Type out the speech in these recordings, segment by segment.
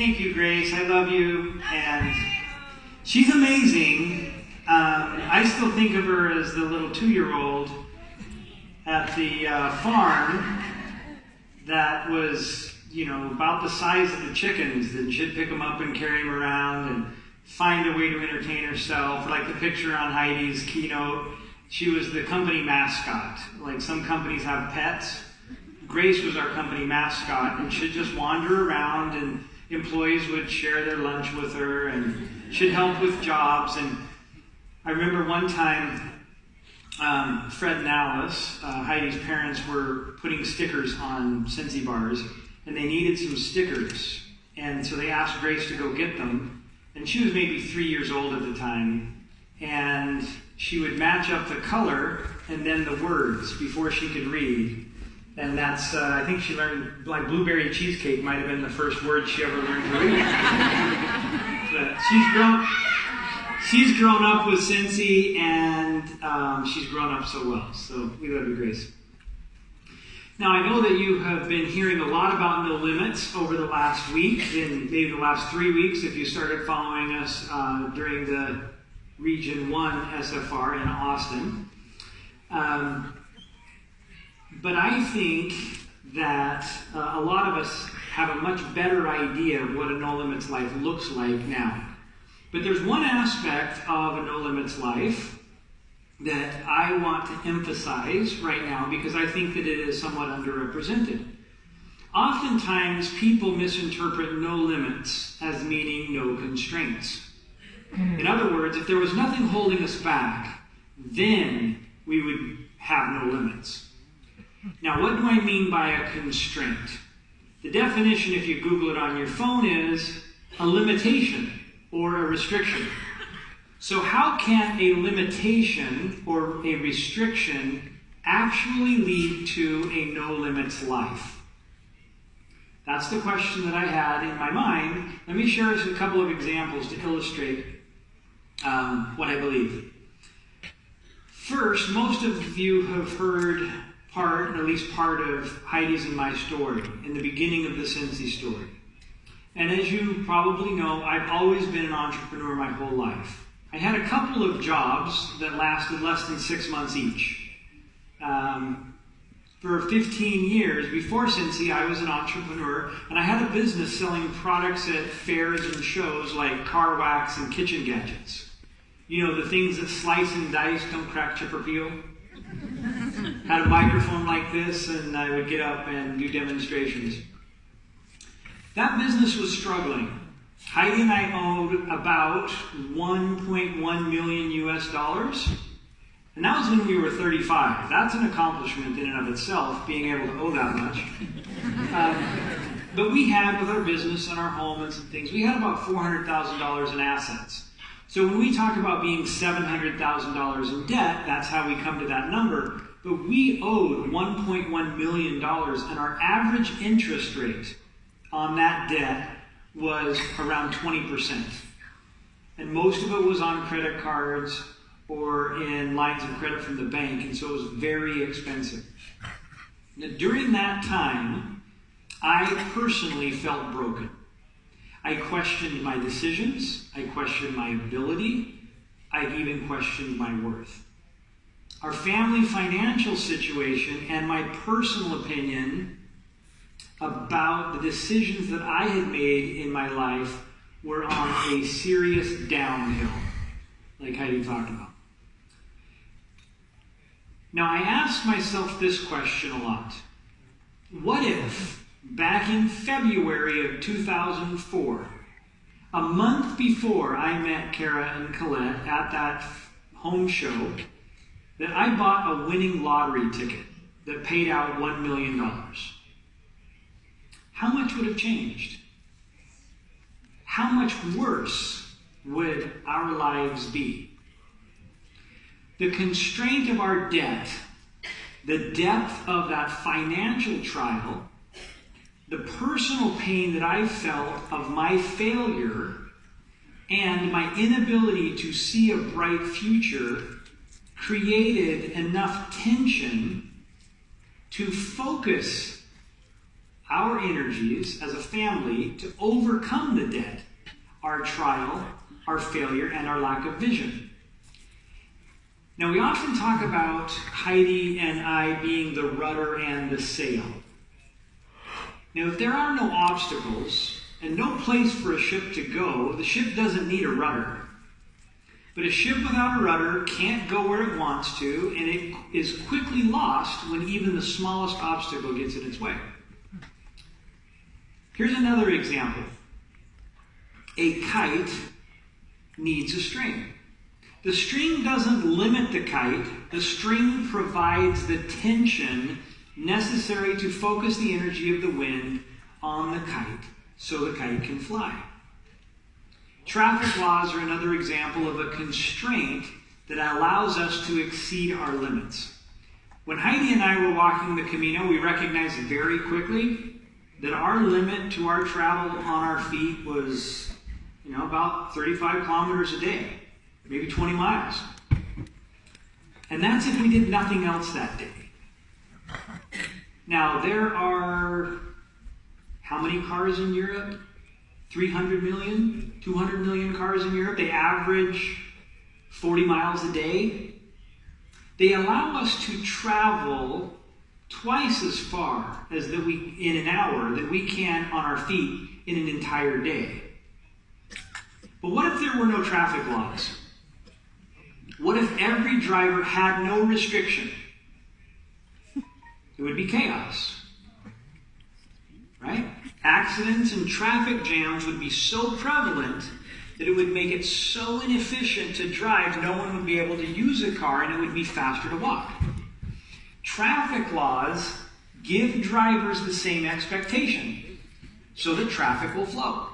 Thank you, Grace. I love you. And she's amazing. I still think of her as the little 2-year-old at the farm that was, about the size of the chickens, that she'd pick them up and carry them around and find a way to entertain herself. Like the picture on Heidi's keynote, she was the company mascot. Like some companies have pets. Grace was our company mascot, and she'd just wander around, and employees would share their lunch with her, and she'd help with jobs. And I remember one time, Fred and Alice, Heidi's parents, were putting stickers on Scentsy bars, and they needed some stickers. And so they asked Grace to go get them. And she was maybe 3 years old at the time. And she would match up the color and then the words before she could read. And that's, I think she learned, like blueberry cheesecake might have been the first word she ever learned to read. But she's grown up with Scentsy, and she's grown up so well. So we love you, Grace. Now, I know that you have been hearing a lot about No Limits over the last week, and maybe the last 3 weeks if you started following us during the Region 1 SFR in Austin. But I think that a lot of us have a much better idea of what a No Limits life looks like now. But there's one aspect of a No Limits life that I want to emphasize right now because I think that it is somewhat underrepresented. Oftentimes, people misinterpret no limits as meaning no constraints. In other words, if there was nothing holding us back, then we would have no limits. Now, what do I mean by a constraint? The definition, if you Google it on your phone, is a limitation or a restriction. So how can a limitation or a restriction actually lead to a no limits life? That's the question that I had in my mind. Let me share a couple of examples to illustrate what I believe. First, most of you have heard at least part of Heidi's and my story, in the beginning of the Scentsy story. And as you probably know, I've always been an entrepreneur my whole life. I had a couple of jobs that lasted less than 6 months each. For 15 years before Scentsy, I was an entrepreneur, and I had a business selling products at fairs and shows like car wax and kitchen gadgets. You know, the things that slice and dice, don't crack, chip, or peel. Had a microphone like this, and I would get up and do demonstrations. That business was struggling. Heidi and I owed about $1.1 million US, and that was when we were 35. That's an accomplishment in and of itself, being able to owe that much. But we had, with our business and our home and some things, we had about $400,000 in assets. So when we talk about being $700,000 in debt, that's how we come to that number. But we owed $1.1 million, and our average interest rate on that debt was around 20%. And most of it was on credit cards or in lines of credit from the bank, and so it was very expensive. Now, during that time, I personally felt broken. I questioned my decisions, I questioned my ability, I even questioned my worth. Our family financial situation and my personal opinion about the decisions that I had made in my life were on a serious downhill, like Heidi talked about. Now, I asked myself this question a lot. What if, back in February of 2004, a month before I met Kara and Colette at that home show, that I bought a winning lottery ticket that paid out $1 million? How much would have changed? How much worse would our lives be? The constraint of our debt, the depth of that financial trial, the personal pain that I felt of my failure, and my inability to see a bright future created enough tension to focus, our energies as a family to overcome the debt, our trial, our failure, and our lack of vision. Now, we often talk about Heidi and I being the rudder and the sail. Now, if there are no obstacles and no place for a ship to go, the ship doesn't need a rudder. But a ship without a rudder can't go where it wants to, and it is quickly lost when even the smallest obstacle gets in its way. Here's another example. A kite needs a string. The string doesn't limit the kite. The string provides the tension necessary to focus the energy of the wind on the kite so the kite can fly. Traffic laws are another example of a constraint that allows us to exceed our limits. When Heidi and I were walking the Camino, we recognized very quickly that our limit to our travel on our feet was, about 35 kilometers a day, maybe 20 miles. And that's if we did nothing else that day. Now, there are how many cars in Europe? 300 million, 200 million cars in Europe. They average 40 miles a day. They allow us to travel twice as far as in an hour that we can on our feet in an entire day. But what if there were no traffic laws? What if every driver had no restriction? It would be chaos, right? Accidents and traffic jams would be so prevalent that it would make it so inefficient to drive, no one would be able to use a car and it would be faster to walk. Traffic laws give drivers the same expectation so that traffic will flow.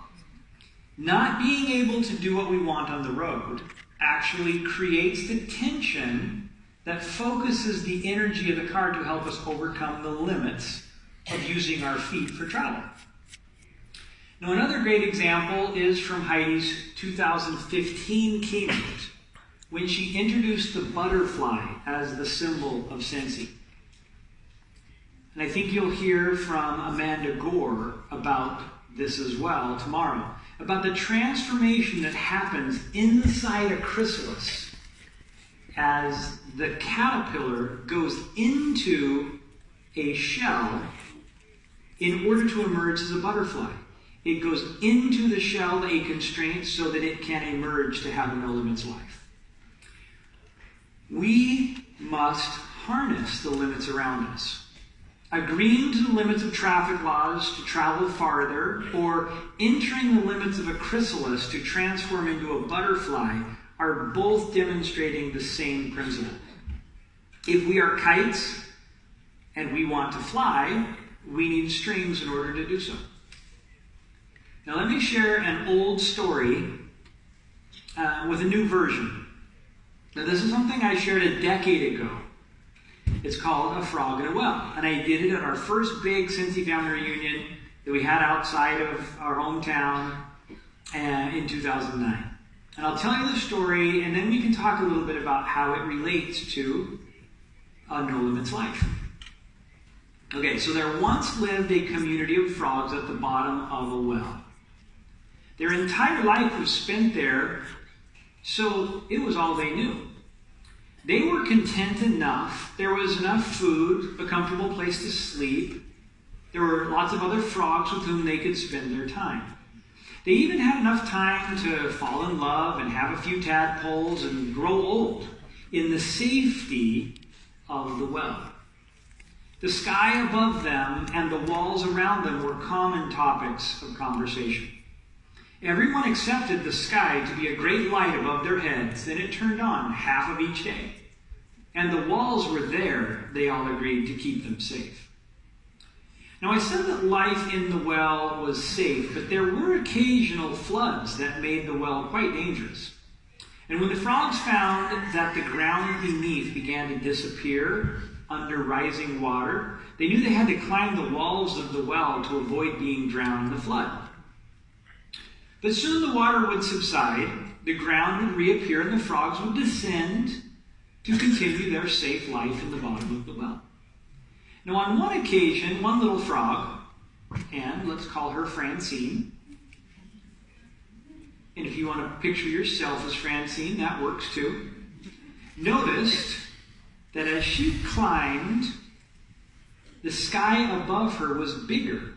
Not being able to do what we want on the road actually creates the tension that focuses the energy of the car to help us overcome the limits of using our feet for travel. Now, another great example is from Heidi's 2015 keynote, when she introduced the butterfly as the symbol of Scentsy. And I think you'll hear from Amanda Gore about this as well tomorrow, about the transformation that happens inside a chrysalis as the caterpillar goes into a shell in order to emerge as a butterfly. It goes into the shell, a constraint, so that it can emerge to have a no limits life. We must harness the limits around us. Agreeing to the limits of traffic laws to travel farther, or entering the limits of a chrysalis to transform into a butterfly, are both demonstrating the same principle. If we are kites and we want to fly, we need strings in order to do so. Now let me share an old story with a new version. Now this is something I shared a decade ago. It's called A Frog in a Well. And I did it at our first big Scentsy family reunion that we had outside of our hometown in 2009. And I'll tell you the story, and then we can talk a little bit about how it relates to a no limits life. Okay, so there once lived a community of frogs at the bottom of a well. Their entire life was spent there, so it was all they knew. They were content enough. There was enough food, a comfortable place to sleep. There were lots of other frogs with whom they could spend their time. They even had enough time to fall in love and have a few tadpoles and grow old in the safety of the well. The sky above them and the walls around them were common topics of conversation. Everyone accepted the sky to be a great light above their heads, and it turned on half of each day. And the walls were there, they all agreed, to keep them safe. Now, I said that life in the well was safe, but there were occasional floods that made the well quite dangerous. And when the frogs found that the ground beneath began to disappear under rising water, they knew they had to climb the walls of the well to avoid being drowned in the flood. But soon the water would subside, the ground would reappear, and the frogs would descend to continue their safe life in the bottom of the well. Now, on one occasion, one little frog and let's call her Francine. And if you want to picture yourself as Francine, that works too. Noticed that as she climbed, the sky above her was bigger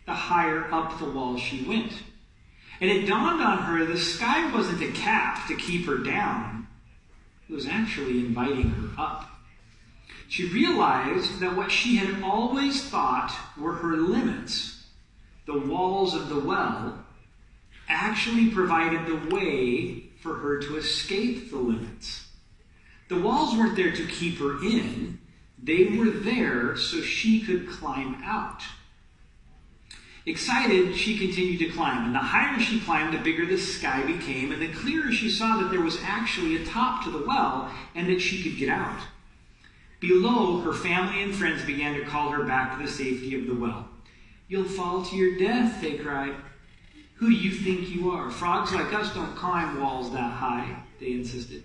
the higher up the wall she went. And it dawned on her the sky wasn't a cap to keep her down. It was actually inviting her up. She realized that what she had always thought were her limits, the walls of the well, actually provided the way for her to escape the limits. The walls weren't there to keep her in. They were there so she could climb out. Excited, she continued to climb, and the higher she climbed, the bigger the sky became, and the clearer she saw that there was actually a top to the well and that she could get out. Below, her family and friends began to call her back to the safety of the well. "You'll fall to your death," they cried. "Who do you think you are? Frogs like us don't climb walls that high," they insisted.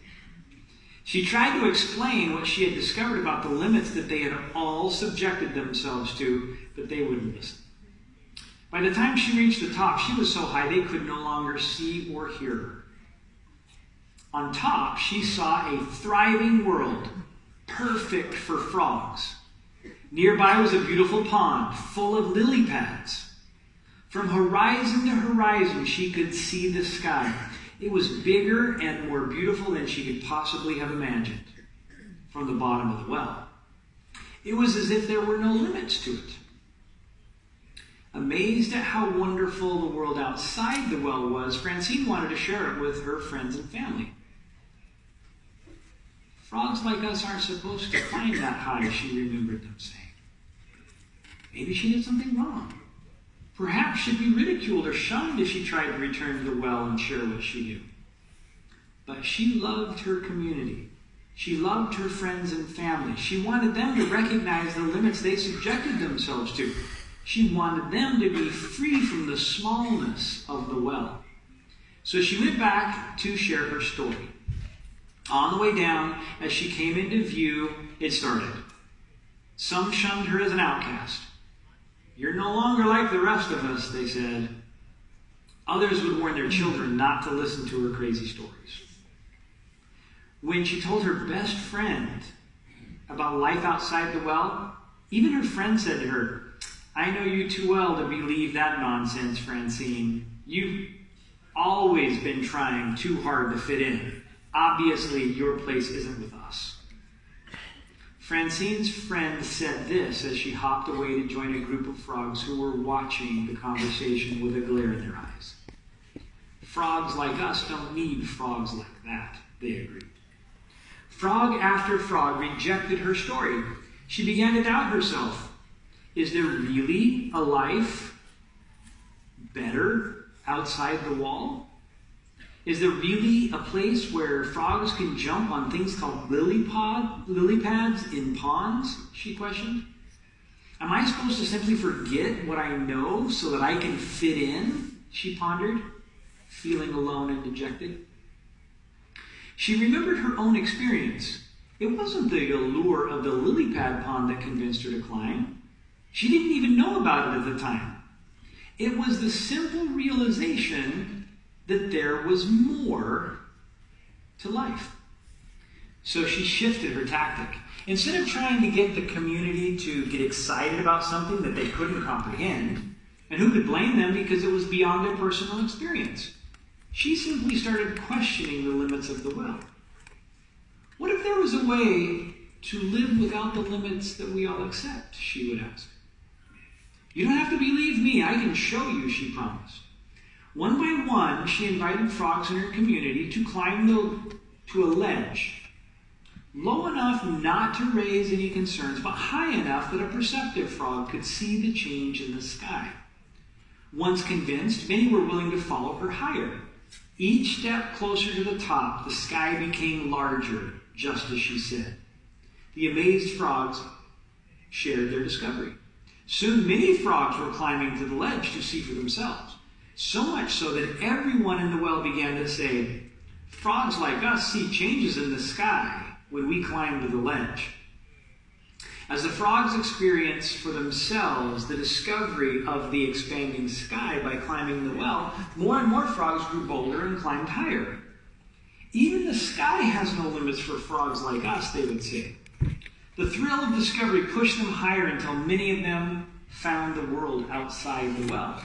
She tried to explain what she had discovered about the limits that they had all subjected themselves to, but they wouldn't listen. By the time she reached the top, she was so high they could no longer see or hear her. On top, she saw a thriving world, perfect for frogs. Nearby was a beautiful pond full of lily pads. From horizon to horizon, she could see the sky. It was bigger and more beautiful than she could possibly have imagined from the bottom of the well. It was as if there were no limits to it. Amazed at how wonderful the world outside the well was, Francine wanted to share it with her friends and family. "Frogs like us aren't supposed to climb that high," she remembered them saying. Maybe she did something wrong. Perhaps she'd be ridiculed or shunned if she tried to return to the well and share what she knew. But she loved her community. She loved her friends and family. She wanted them to recognize the limits they subjected themselves to. She wanted them to be free from the smallness of the well. So she went back to share her story. On the way down, as she came into view, it started. Some shunned her as an outcast. "You're no longer like the rest of us," they said. Others would warn their children not to listen to her crazy stories. When she told her best friend about life outside the well, even her friend said to her, "I know you too well to believe that nonsense, Francine. You've always been trying too hard to fit in. Obviously, your place isn't with us." Francine's friend said this as she hopped away to join a group of frogs who were watching the conversation with a glare in their eyes. "Frogs like us don't need frogs like that," they agreed. Frog after frog rejected her story. She began to doubt herself. Is there really a life better outside the wall? Is there really a place where frogs can jump on things called lily pads in ponds? She questioned. Am I supposed to simply forget what I know so that I can fit in? She pondered, feeling alone and dejected. She remembered her own experience. It wasn't the allure of the lily pad pond that convinced her to climb. She didn't even know about it at the time. It was the simple realization that there was more to life. So she shifted her tactic. Instead of trying to get the community to get excited about something that they couldn't comprehend, and who could blame them because it was beyond their personal experience, she simply started questioning the limits of the well. What if there was a way to live without the limits that we all accept? She would ask. You don't have to believe me, I can show you, she promised. One by one, she invited frogs in her community to climb to a ledge, low enough not to raise any concerns, but high enough that a perceptive frog could see the change in the sky. Once convinced, many were willing to follow her higher. Each step closer to the top, the sky became larger, just as she said. The amazed frogs shared their discovery. Soon many frogs were climbing to the ledge to see for themselves, so much so that everyone in the well began to say, frogs like us see changes in the sky when we climb to the ledge. As the frogs experienced for themselves the discovery of the expanding sky by climbing the well, more and more frogs grew bolder and climbed higher. Even the sky has no limits for frogs like us, they would say. The thrill of discovery pushed them higher until many of them found the world outside the well.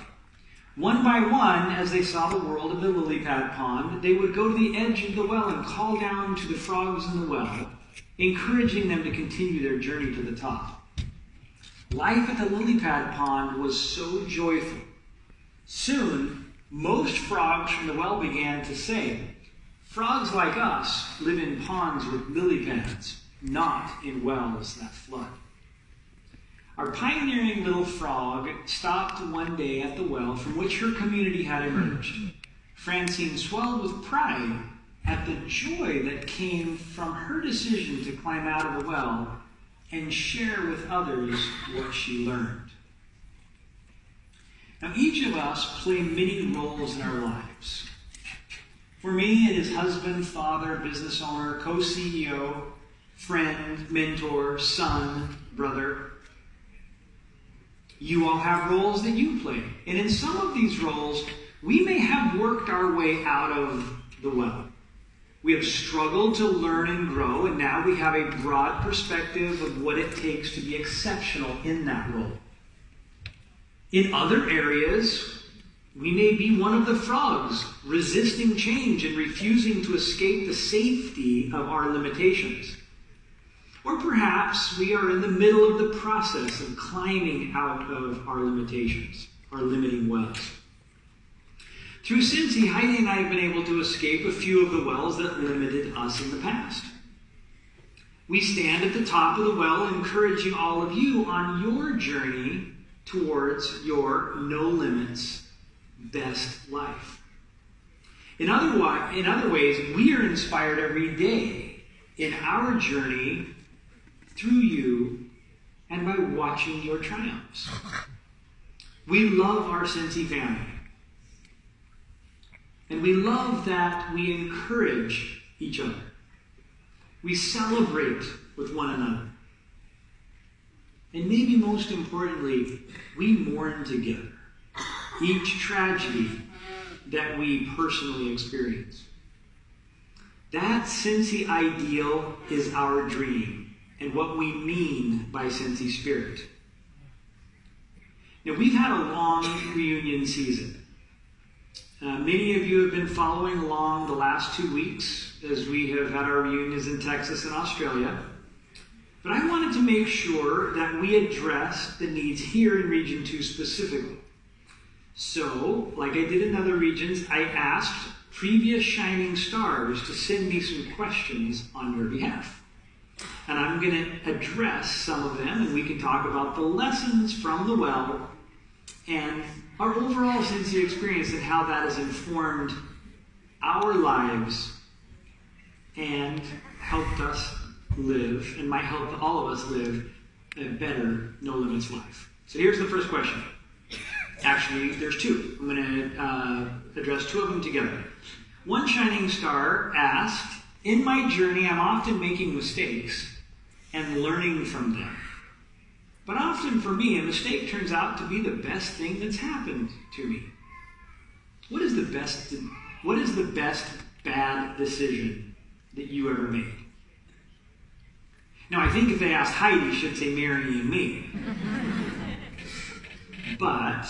One by one, as they saw the world of the lily pad pond, they would go to the edge of the well and call down to the frogs in the well, encouraging them to continue their journey to the top. Life at the lily pad pond was so joyful. Soon, most frogs from the well began to say, "Frogs like us live in ponds with lily pads, not in wells that flood." Our pioneering little frog stopped one day at the well from which her community had emerged. Francine swelled with pride at the joy that came from her decision to climb out of the well and share with others what she learned. Now, each of us play many roles in our lives. For me, it is husband, father, business owner, co-CEO, friend, mentor, son, brother. You all have roles that you play. And in some of these roles, we may have worked our way out of the well. We have struggled to learn and grow, and now we have a broad perspective of what it takes to be exceptional in that role. In other areas, we may be one of the frogs, resisting change and refusing to escape the safety of our limitations. Or perhaps we are in the middle of the process of climbing out of our limitations, our limiting wells. Through Scentsy, Heidi and I have been able to escape a few of the wells that limited us in the past. We stand at the top of the well encouraging all of you on your journey towards your no limits best life. In other ways, we are inspired every day in our journey through you and by watching your triumphs. We love our Scentsy family. And we love that we encourage each other. We celebrate with one another. And maybe most importantly, we mourn together each tragedy that we personally experience. That Scentsy ideal is our dream and what we mean by Scentsy spirit. Now, we've had a long reunion season. Many of you have been following along the last 2 weeks as we have had our reunions in Texas and Australia. But I wanted to make sure that we address the needs here in Region 2 specifically. So, like I did in other regions, I asked previous shining stars to send me some questions on your behalf. And I'm going to address some of them, and we can talk about the lessons from the well and our overall Scentsy experience and how that has informed our lives and helped us live, and might help all of us live, a better no limits life. So here's the first question. Actually, there's two. I'm going to address two of them together. One shining star asked, "In my journey, I'm often making mistakes and learning from them. But often for me, a mistake turns out to be the best thing that's happened to me. What is the best bad decision that you ever made?" Now, I think if they asked Heidi, she'd say marrying me. But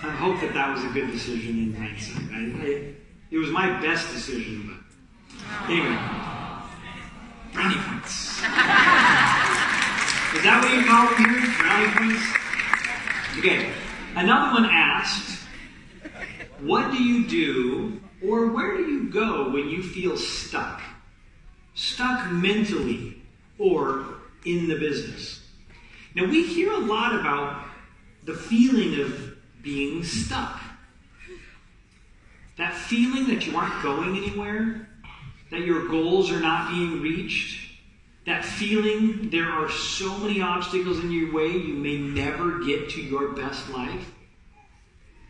I hope that was a good decision in hindsight. It was my best decision, but anyway. Brownie points. Is that what you call them here? Brownie points? Okay. Another one asked, "What do you do, or where do you go when you feel stuck? Stuck mentally or in the business?" Now, we hear a lot about the feeling of being stuck. That feeling that you aren't going anywhere, that your goals are not being reached, that feeling there are so many obstacles in your way you may never get to your best life.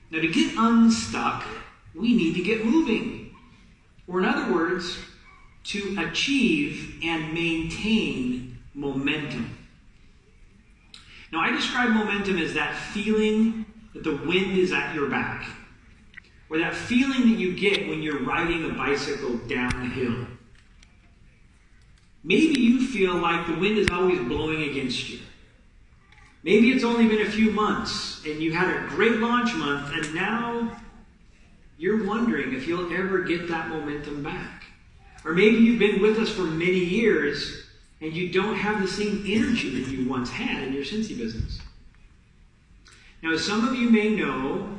Now, to get unstuck, we need to get moving. Or in other words, to achieve and maintain momentum. Now, I describe momentum as that feeling that the wind is at your back, or that feeling that you get when you're riding a bicycle down a hill. Maybe you feel like the wind is always blowing against you. Maybe it's only been a few months and you had a great launch month, and now you're wondering if you'll ever get that momentum back. Or maybe you've been with us for many years and you don't have the same energy that you once had in your Scentsy business. Now, as some of you may know,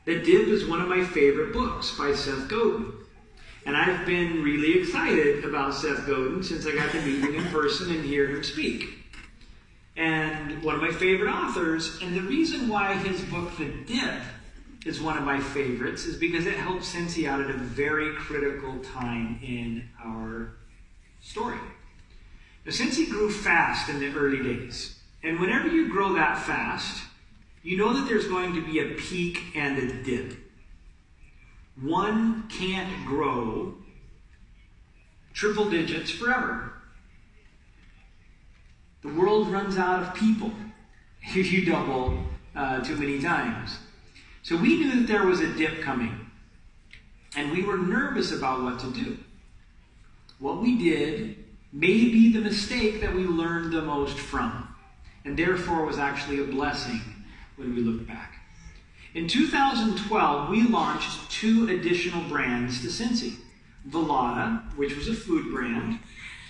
The Dip is one of my favorite books by Seth Godin. And I've been really excited about Seth Godin since I got to meet him in person and hear him speak. And one of my favorite authors, and the reason why his book, The Dip, is one of my favorites is because it helps Scentsy out at a very critical time in our story. Now, Scentsy grew fast in the early days. And whenever you grow that fast, you know that there's going to be a peak and a dip. One can't grow triple digits forever. The world runs out of people if you double too many times. So we knew that there was a dip coming, and we were nervous about what to do. What we did may be the mistake that we learned the most from, and therefore was actually a blessing when we look back. In 2012, we launched 2 additional brands to Scentsy. Velada, which was a food brand,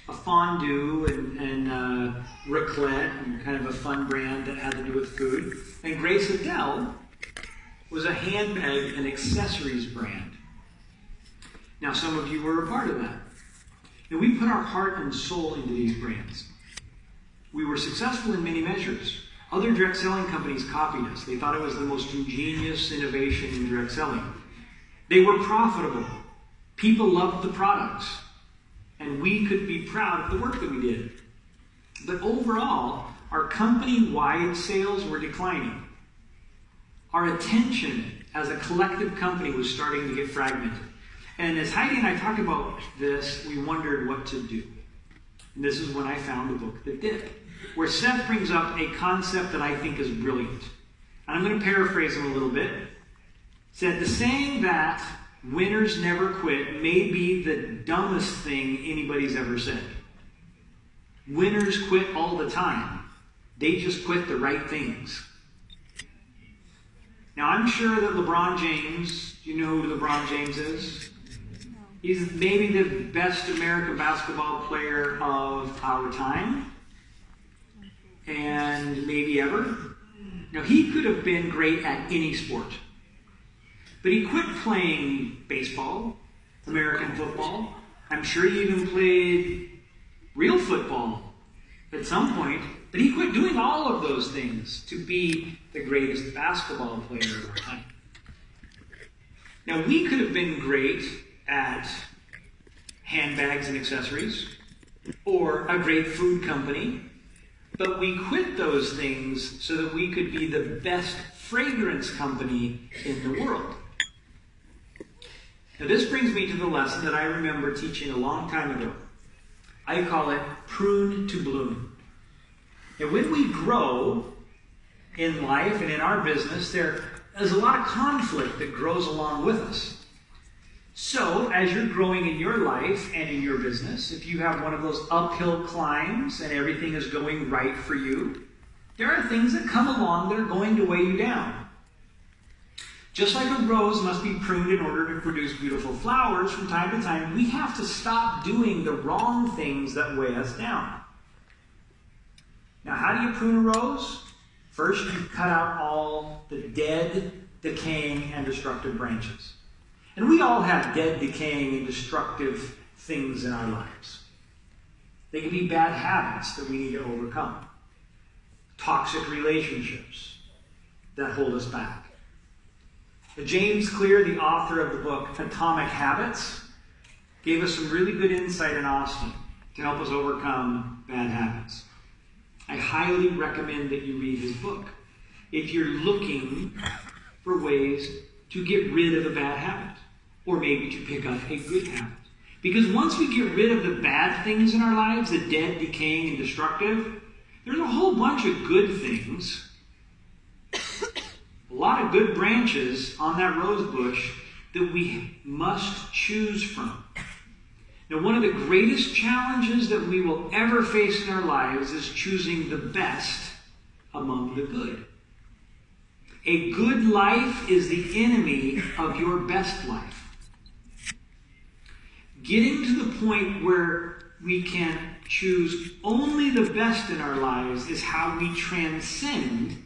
a fondue and raclette, and kind of a fun brand that had to do with food. And Grace Adele was a handbag and accessories brand. Now, some of you were a part of that. And we put our heart and soul into these brands. We were successful in many measures. Other direct selling companies copied us. They thought it was the most ingenious innovation in direct selling. They were profitable. People loved the products. And we could be proud of the work that we did. But overall, our company-wide sales were declining. Our attention as a collective company was starting to get fragmented. And as Heidi and I talked about this, we wondered what to do. And this is when I found the book, The Dip, where Seth brings up a concept that I think is brilliant. And I'm going to paraphrase him a little bit. Said, the saying that winners never quit may be the dumbest thing anybody's ever said. Winners quit all the time. They just quit the right things. Now, I'm sure that LeBron James, do you know who LeBron James is? He's maybe the best American basketball player of our time, and maybe ever. Now, he could have been great at any sport, but he quit playing baseball, American football. I'm sure he even played real football at some point, but he quit doing all of those things to be the greatest basketball player of our time. Now, we could have been great at handbags and accessories, or a great food company, but we quit those things so that we could be the best fragrance company in the world. Now, this brings me to the lesson that I remember teaching a long time ago. I call it prune to bloom. And when we grow in life and in our business, there's a lot of conflict that grows along with us. So, as you're growing in your life and in your business, if you have one of those uphill climbs and everything is going right for you, there are things that come along that are going to weigh you down. Just like a rose must be pruned in order to produce beautiful flowers, from time to time, we have to stop doing the wrong things that weigh us down. Now, how do you prune a rose? First, you cut out all the dead, decaying, and destructive branches. And we all have dead, decaying, and destructive things in our lives. They can be bad habits that we need to overcome. Toxic relationships that hold us back. Now, James Clear, the author of the book Atomic Habits, gave us some really good insight in Austin to help us overcome bad habits. I highly recommend that you read his book if you're looking for ways to get rid of a bad habit, or maybe to pick up a good habit. Because once we get rid of the bad things in our lives, the dead, decaying, and destructive, There's a whole bunch of good things, a lot of good branches on that rose bush that we must choose from. Now, one of the greatest challenges that we will ever face in our lives is choosing the best among the good. A good life is the enemy of your best life. Getting to the point where we can choose only the best in our lives is how we transcend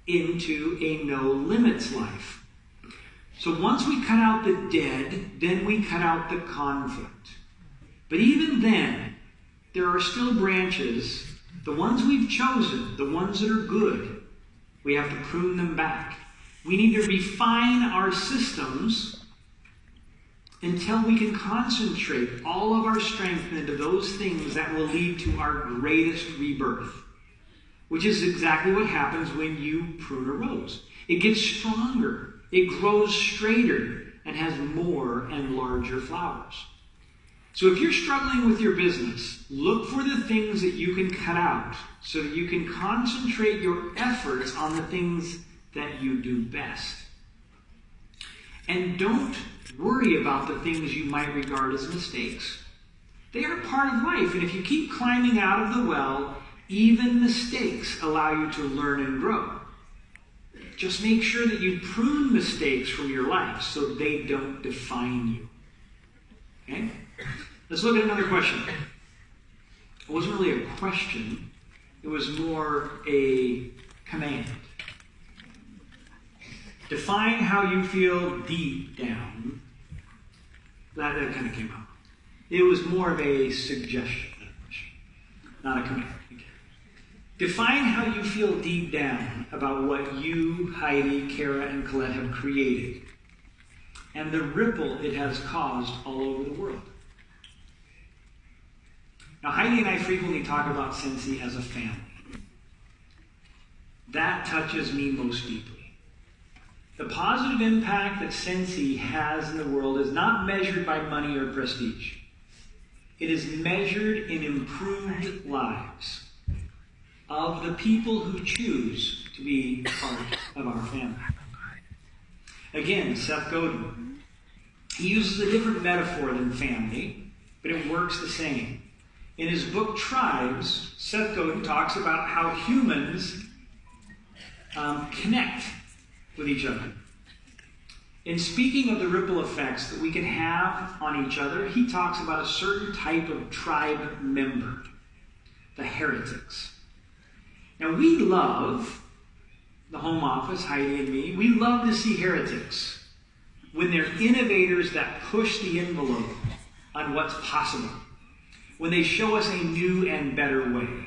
into a no-limits life. So once we cut out the dead, then we cut out the conflict. But even then, there are still branches, the ones we've chosen, the ones that are good. We have to prune them back. We need to refine our systems until we can concentrate all of our strength into those things that will lead to our greatest rebirth, which is exactly what happens when you prune a rose. It gets stronger, it grows straighter, and has more and larger flowers. So if you're struggling with your business, look for the things that you can cut out so that you can concentrate your efforts on the things that you do best. And don't worry about the things you might regard as mistakes. They are part of life, and if you keep climbing out of the well, even mistakes allow you to learn and grow. Just make sure that you prune mistakes from your life so they don't define you. Okay? Let's look at another question. It wasn't really a question. It was more a command. Define how you feel deep down. That kind of came out. It was more of a suggestion, not a command. Okay. Define how you feel deep down about what you, Heidi, Kara, and Colette have created and the ripple it has caused all over the world. Now, Heidi and I frequently talk about Scentsy as a family. That touches me most deeply. The positive impact that Scentsy has in the world is not measured by money or prestige. It is measured in improved lives of the people who choose to be part of our family. Again, Seth Godin, he uses a different metaphor than family, but it works the same. In his book, Tribes, Seth Godin talks about how humans connect with each other. In speaking of the ripple effects that we can have on each other, he talks about a certain type of tribe member, the heretics. Now, we love, the home office, Heidi and me, we love to see heretics when they're innovators that push the envelope on what's possible, when they show us a new and better way.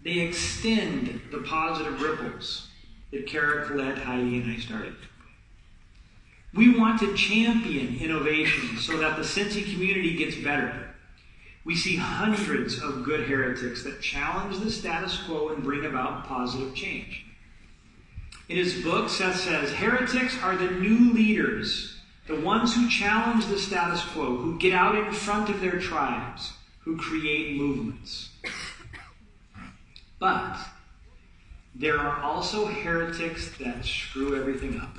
They extend the positive ripples that Kara, Colette, Heidi, and I started. We want to champion innovation so that the Scentsy community gets better. We see hundreds of good heretics that challenge the status quo and bring about positive change. In his book, Seth says, heretics are the new leaders, the ones who challenge the status quo, who get out in front of their tribes, who create movements. But there are also heretics that screw everything up.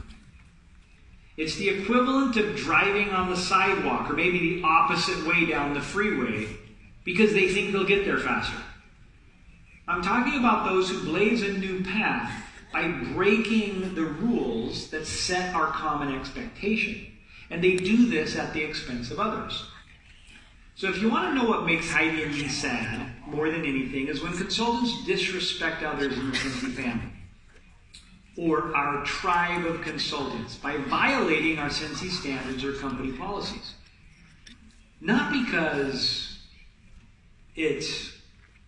It's the equivalent of driving on the sidewalk, or maybe the opposite way down the freeway, because they think they'll get there faster. I'm talking about those who blaze a new path by breaking the rules that set our common expectation. And they do this at the expense of others. So if you want to know what makes Heidi and me sad, more than anything, is when consultants disrespect others in the Scentsy family, or our tribe of consultants, by violating our Scentsy standards or company policies. Not because it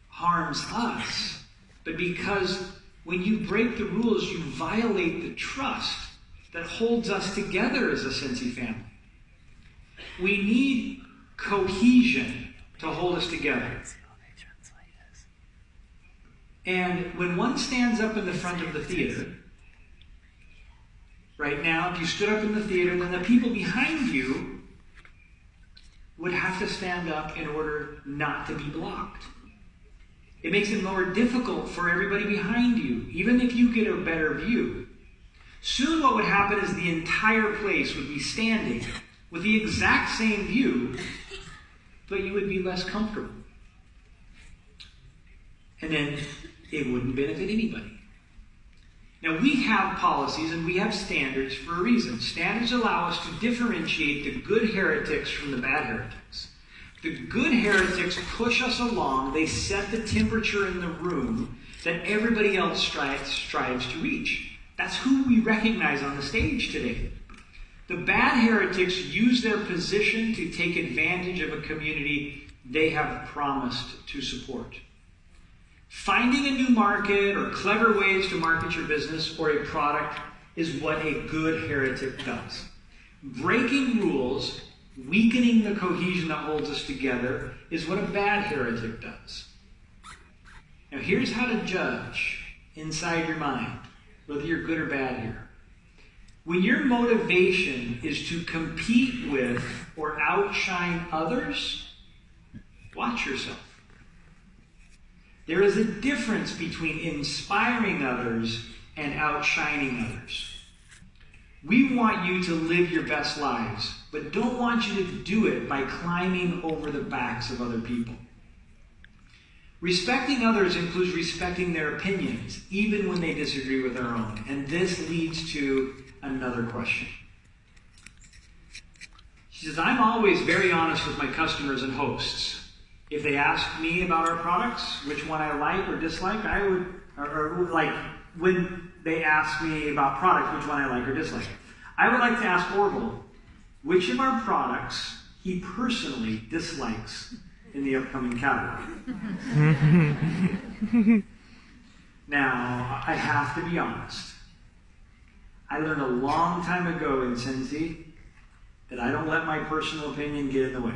harms us, but because when you break the rules, you violate the trust that holds us together as a Scentsy family. We need cohesion to hold us together. And when one stands up in the front of the theater, right now, if you stood up in the theater, then the people behind you would have to stand up in order not to be blocked. It makes it more difficult for everybody behind you, even if you get a better view. Soon what would happen is the entire place would be standing with the exact same view, but you would be less comfortable. And then it wouldn't benefit anybody. Now, we have policies and we have standards for a reason. Standards allow us to differentiate the good heretics from the bad heretics. The good heretics push us along. They set the temperature in the room that everybody else strives to reach. That's who we recognize on the stage today. The bad heretics use their position to take advantage of a community they have promised to support. Finding a new market or clever ways to market your business or a product is what a good heretic does. Breaking rules, weakening the cohesion that holds us together, is what a bad heretic does. Now here's how to judge inside your mind whether you're good or bad here. When your motivation is to compete with or outshine others, watch yourself. There is a difference between inspiring others and outshining others. We want you to live your best lives, but don't want you to do it by climbing over the backs of other people. Respecting others includes respecting their opinions, even when they disagree with our own. And this leads to another question. She says, I'm always very honest with my customers and hosts. If they ask me about our products, which one I like or dislike, I would, or like when they ask me about products, which one I like or dislike, I would like to ask Orville which of our products he personally dislikes in the upcoming catalog. Now, I have to be honest. I learned a long time ago in Scentsy that I don't let my personal opinion get in the way.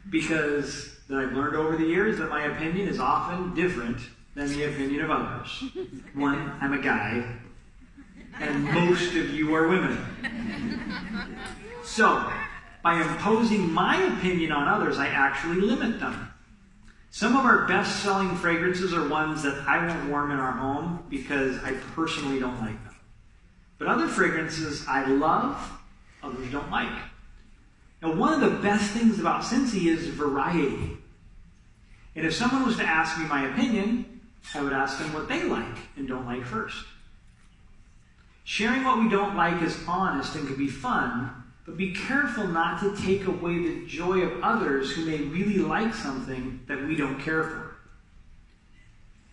Because that I've learned over the years that my opinion is often different than the opinion of others. One, I'm a guy, and most of you are women. So, by imposing my opinion on others, I actually limit them. Some of our best-selling fragrances are ones that I won't warm in our home because I personally don't like them. But other fragrances I love, others don't like. Now, one of the best things about Scentsy is variety. And if someone was to ask me my opinion, I would ask them what they like and don't like first. Sharing what we don't like is honest and can be fun, but be careful not to take away the joy of others who may really like something that we don't care for.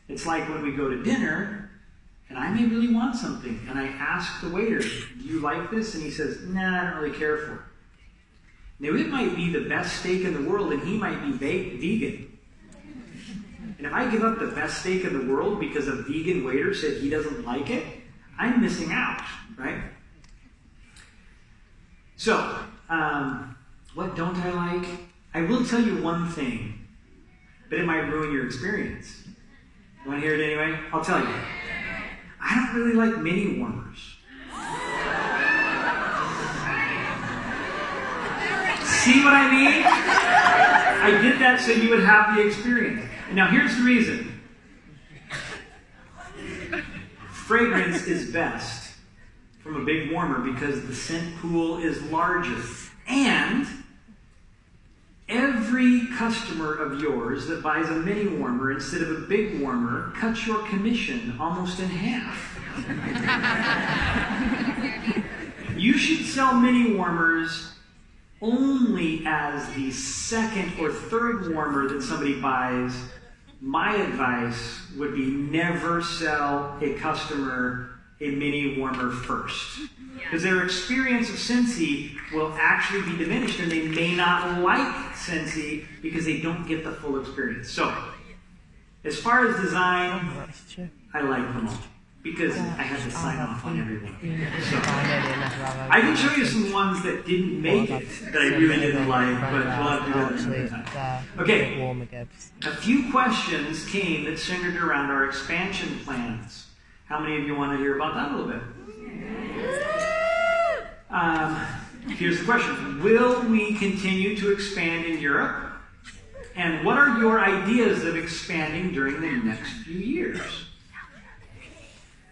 It's like when we go to dinner, and I may really want something, and I ask the waiter, do you like this? And he says, nah, I don't really care for it. Now, it might be the best steak in the world, and he might be vegan. And if I give up the best steak in the world because a vegan waiter said he doesn't like it, I'm missing out, right? So, what don't I like? I will tell you one thing, but it might ruin your experience. You want to hear it anyway? I'll tell you. I don't really like mini warmers. See what I mean? I did that so you would have the experience. Now here's the reason. Fragrance is best from a big warmer because the scent pool is larger. And every customer of yours that buys a mini warmer instead of a big warmer cuts your commission almost in half. You should sell mini warmers only as the second or third warmer that somebody buys. My advice would be never sell a customer a mini warmer first. Because their experience of Scentsy will actually be diminished and they may not like Scentsy because they don't get the full experience. So, as far as design, I like them all. Because I had to sign off on every one. So, I can show you some ones that didn't make it that I really didn't like, but we'll have to do that another time. Okay, a few questions came that centered around our expansion plans. How many of you want to hear about that a little bit? Here's the question. Will we continue to expand in Europe? And what are your ideas of expanding during the next few years?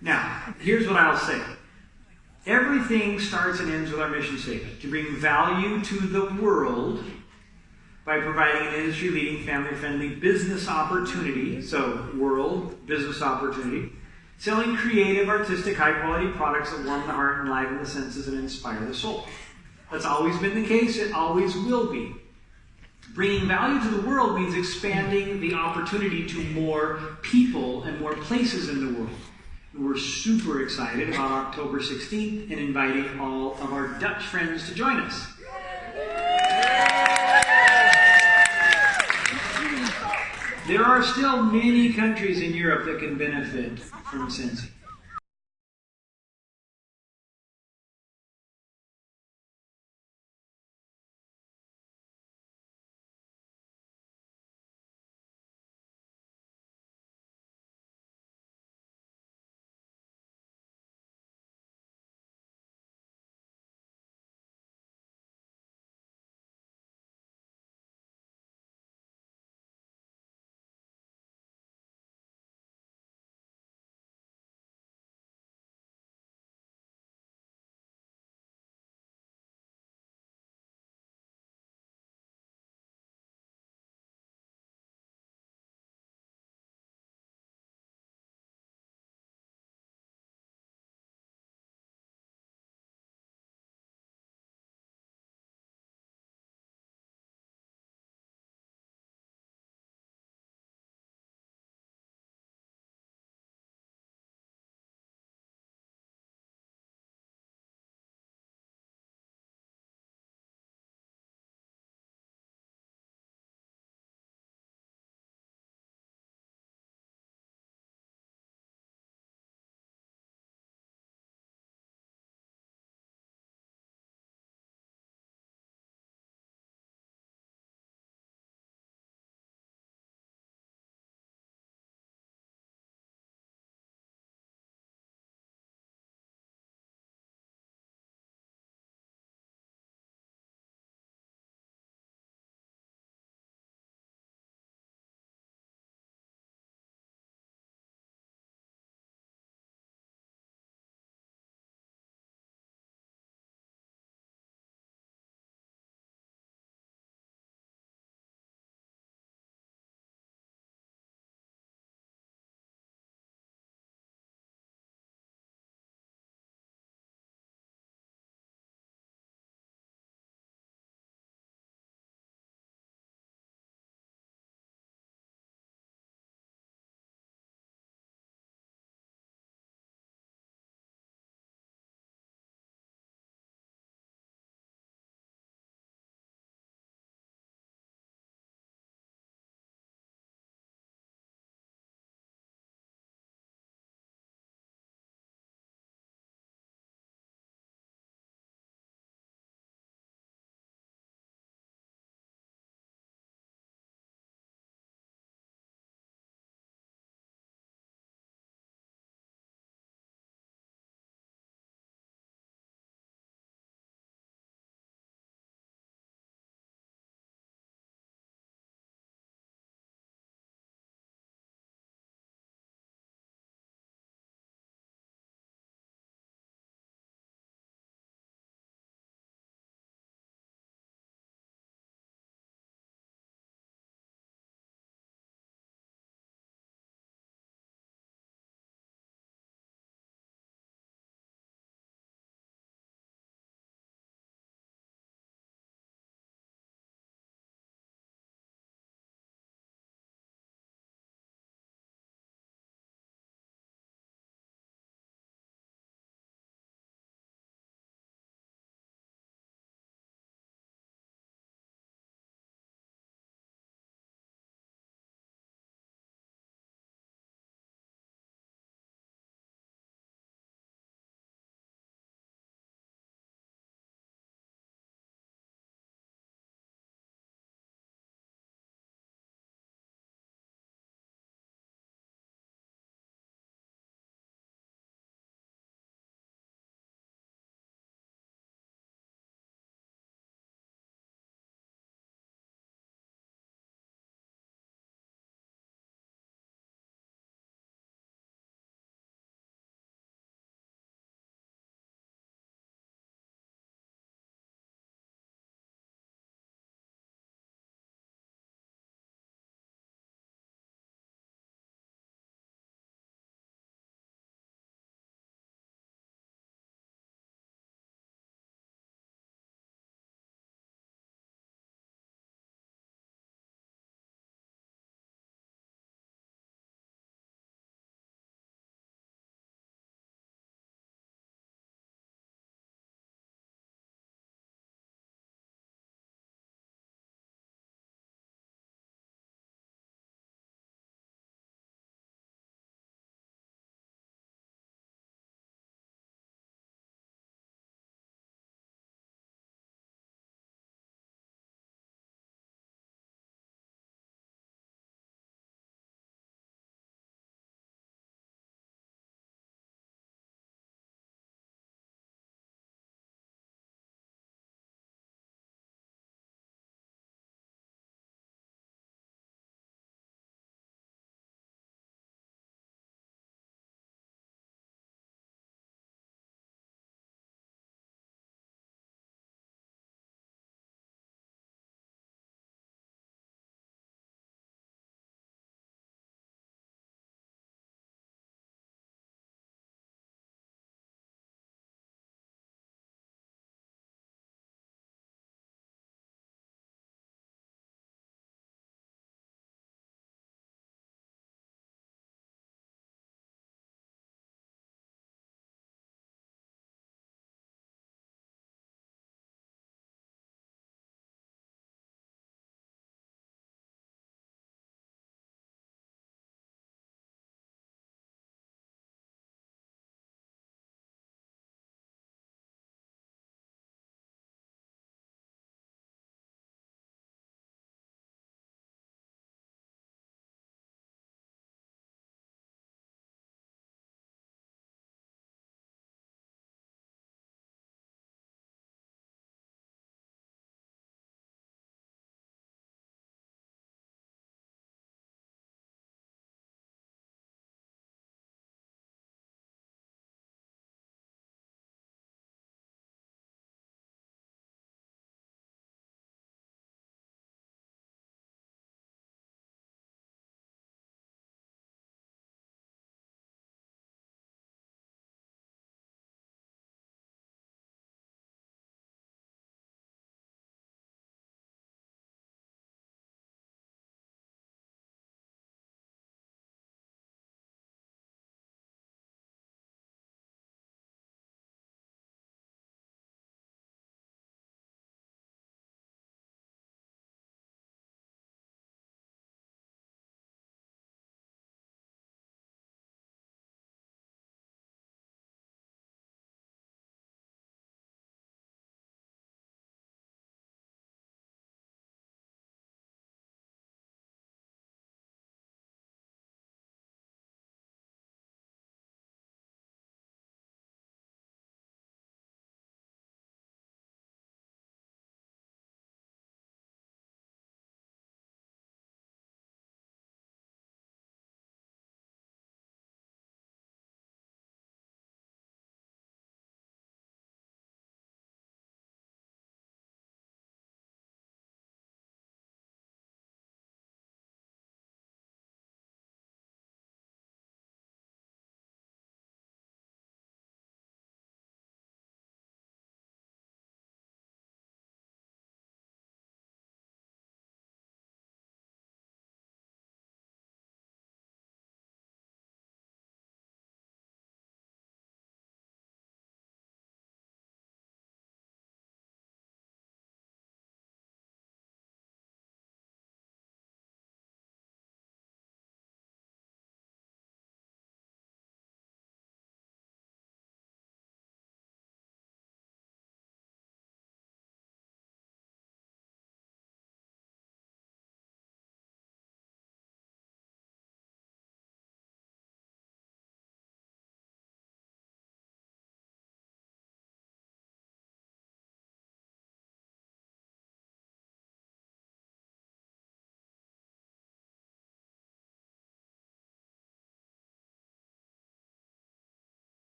Now, here's what I'll say. Everything starts and ends with our mission statement: to bring value to the world by providing an industry-leading, family-friendly business opportunity. So, world, business opportunity. Selling creative, artistic, high-quality products that warm the heart, enliven the senses, and inspire the soul. That's always been the case. It always will be. Bringing value to the world means expanding the opportunity to more people and more places in the world. And we're super excited about October 16th and inviting all of our Dutch friends to join us. There are still many countries in Europe that can benefit from Scentsy.